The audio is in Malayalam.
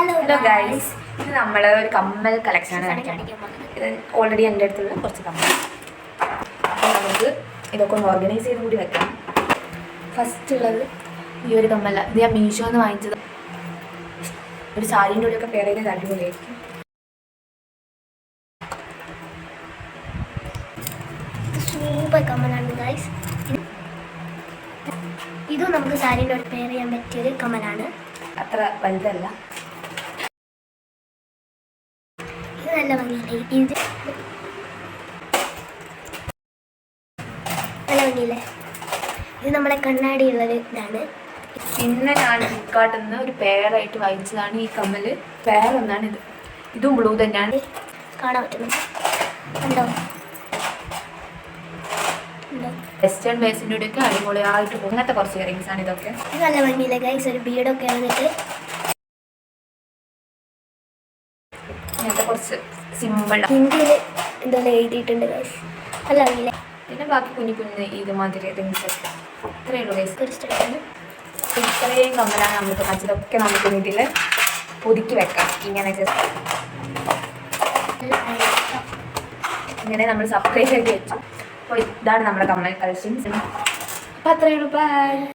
ഹലോ ഗൈസ്, ഇത് നമ്മൾ ഒരു കമ്മൽ കളക്ഷനാണ് കാണിക്കാൻ. ഇത് ഓൾറെഡി എൻ്റെ അടുത്തുള്ള കുറച്ച് കമ്മൽ. അപ്പോൾ നമുക്ക് ഇതൊക്കെ ഒന്ന് ഓർഗനൈസ് ചെയ്ത് കൂടി വെക്കാം. ഫസ്റ്റ് ഉള്ളത് ഈ ഒരു കമ്മല. ഇത് ഞാൻ മീഷോന്ന് വാങ്ങിച്ചത്. ഒരു സാരീൻ്റെ കൂടെയൊക്കെ പെയർ ചെയ്ത് അടിപൊളിയായിരിക്കും. സൂപ്പർ കമ്മലാണ് ഗൈസ്. ഇതും നമുക്ക് സാരീൻ്റെ കൂടെ പെയർ ചെയ്യാൻ പറ്റിയൊരു കമ്മലാണ്. അത്ര വലുതല്ല. ഇത് നല്ല ഭംഗിയില്ലേ? ഇത് നല്ല ഭംഗിയില്ലേ? ഇത് നമ്മളെ കണ്ണാടിയുള്ളൊരു ഇതാണ്. പിന്നെ ഞാൻ ഫ്ലിപ്കാർട്ടിൽ നിന്ന് ഒരു പെയറായിട്ട് വാങ്ങിച്ചതാണ് ഈ കമ്മൽ. പെയർ ഒന്നാണ് ഇത്. ഇതും ബ്ലൂ തന്നെയാണ്. കാണാൻ പറ്റുന്നുണ്ട്, ഉണ്ടോ? വെസ്റ്റേൺ ബേസിൻ്റെ കൂടെയൊക്കെ അടിപൊളിയായിട്ട് പോകും. അങ്ങനത്തെ കുറച്ച് ഇയറിങ്സ് ആണ് ഇതൊക്കെ. ഇത് നല്ല ഭംഗിയില്ലേ ഗൈസ്? ഒരു ബീഡൊക്കെ വന്നിട്ട് അങ്ങനത്തെ കുറച്ച് സിമ്പിൾ ഹിന്ദിയിൽ എന്തെല്ലാം എഴുതിയിട്ടുണ്ട് ഗൈസ്. നല്ല ഭംഗിയില്ലേ? പിന്നെ ബാക്കി കുഞ്ഞു കുഞ്ഞ് ഇതുമാതിരി റിങ്സ് ഒക്കെ. ഇത്രയേ ഉള്ളൂ ഗൈസ്. ഒരു സ്റ്റൈലാണ്. ഇത്രയും കമ്മലാണ് നമ്മളിപ്പോൾ കാണിച്ചതൊക്കെ നമുക്ക് വീട്ടിൽ പുതുക്കി വെക്കാം. ഇങ്ങനെ ജസ്റ്റ് ഇങ്ങനെ നമ്മൾ സെപ്പറേറ്റ് ആയിട്ട് വെച്ചു. അപ്പോൾ ഇതാണ് നമ്മുടെ കമ്മൽ കളക്ഷൻസ്. അപ്പോൾ അത്രയേ ഉള്ളൂ. ബൈ.